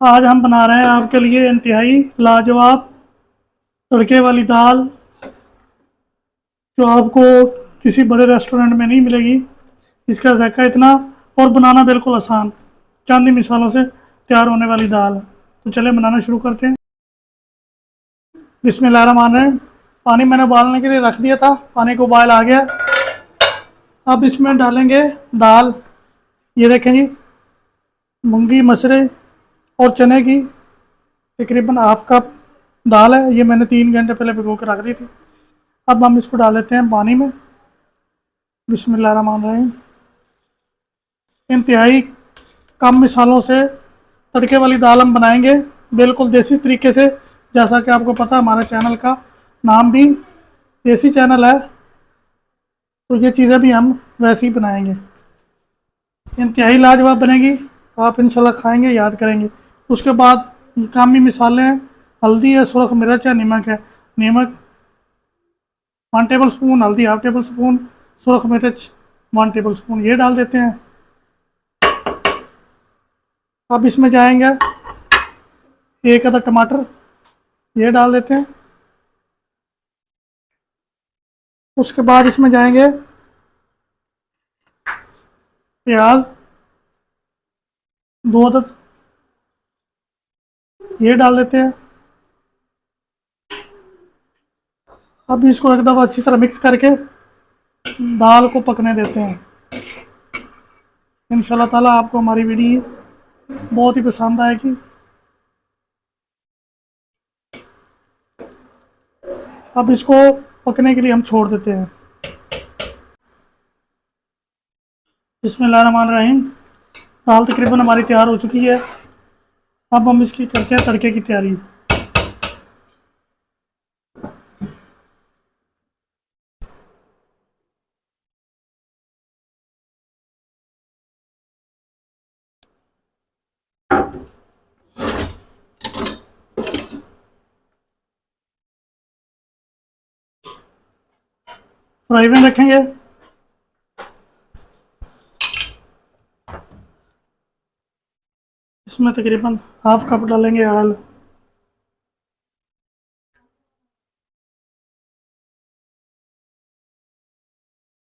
आज हम बना रहे हैं आपके लिए इंतहाई लाजवाब तड़के वाली दाल, जो आपको किसी बड़े रेस्टोरेंट में नहीं मिलेगी। इसका जायका इतना और बनाना बिल्कुल आसान, चांदी मिसालों से तैयार होने वाली दाल है। तो चले बनाना शुरू करते हैं। बिस्मिल्लाहिर्रहमानिर्रहीम। पानी मैंने उबालने के लिए रख दिया था, पानी को उबाल आ गया। अब इसमें डालेंगे दाल। ये देखें जी, मूंगी मसरे और चने की तकरीबन हाफ कप दाल है। ये मैंने 3 घंटे पहले भिगो कर रख दी थी। अब हम इसको डाल देते हैं पानी में। बिस्मिल्लाहिर्रहमानिर्रहीम। इंतहाई कम मिसालों से तड़के वाली दाल हम बनाएंगे, बिल्कुल देसी तरीके से। जैसा कि आपको पता है, हमारे चैनल का नाम भी देसी चैनल है, तो ये चीज़ें भी हम वैसे ही बनाएंगे। इंतहाई लाजवाब बनेगी, आप इंशाल्लाह खाएंगे, याद करेंगे। उसके बाद कामी मिसालें हैं, हल्दी है, सुरख मिर्च है, नमक है। नमक 1 टेबल स्पून, हल्दी ½ टेबल स्पून, सुरख मिर्च 1 टेबल स्पून, ये डाल देते हैं। अब इसमें जाएंगे 1 अदद टमाटर, ये डाल देते हैं। उसके बाद इसमें जाएंगे प्याज 2 अदद, ये डाल देते हैं। अब इसको एक दफ़ा अच्छी तरह मिक्स करके दाल को पकने देते हैं। इंशाल्लाह ताला आपको हमारी वीडियो बहुत ही पसंद आएगी। अब इसको पकने के लिए हम छोड़ देते हैं। बिस्मिल्लाहिर्रहमानिर्रहीम। दाल तकरीबन हमारी तैयार हो चुकी है। अब हम इसकी करते हैं तड़के की तैयारी। फ्राई पैन रखेंगे, इसमें तकरीबन ½ कप डालेंगे ऑयल।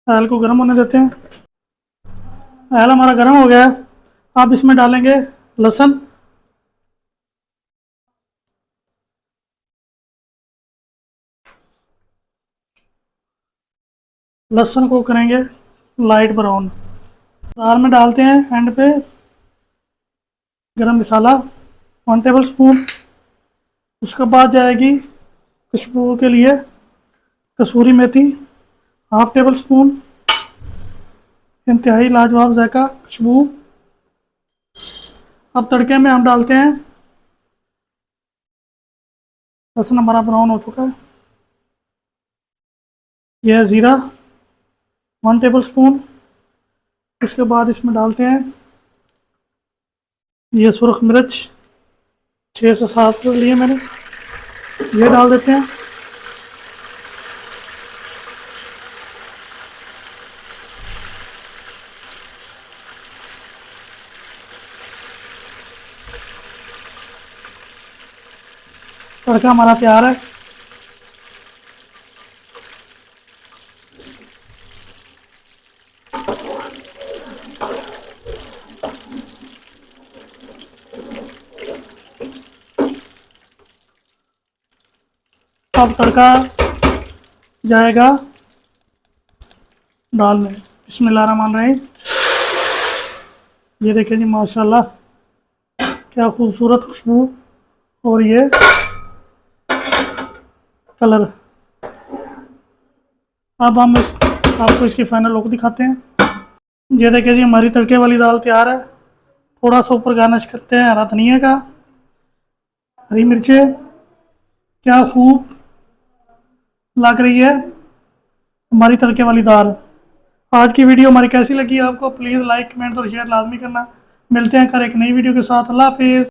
ऑयल को गर्म होने देते हैं। ऑयल हमारा गर्म हो गया है। अब इसमें डालेंगे लहसुन। लहसुन को करेंगे लाइट ब्राउन। दाल में डालते हैं एंड पे गरम मसाला 1 टेबल स्पून। उसके बाद जाएगी खुशबू के लिए कसूरी मेथी ½ टेबल स्पून। इंतहाई लाजवाब जायका, खुशबू। अब तड़के में हम डालते हैं, लहसुन हमारा ब्राउन हो चुका है। यह है ज़ीरा 1 टेबल स्पून। उसके बाद इसमें डालते हैं ये सुरख मिर्च 6 से 7 लिए मैंने, ये डाल देते हैं। तड़का हमारा तैयार है। अब तड़का जाएगा दाल में। बिस्मिल्लाहिर्रहमानिर्रहीम। ये देखिए जी, माशाल्लाह क्या खूबसूरत खुशबू और ये कलर। अब हम आपको इसकी फाइनल लुक दिखाते हैं। ये देखिए जी, हमारी तड़के वाली दाल तैयार है। थोड़ा सा ऊपर गार्निश करते हैं हरा धनिया का, हरी मिर्चें। क्या खूब लग रही है हमारी तड़के वाली दाल। आज की वीडियो हमारी कैसी लगी आपको? प्लीज़ लाइक, कमेंट और शेयर लाजमी करना। मिलते हैं कर एक नई वीडियो के साथ। अल्लाह हाफिज़।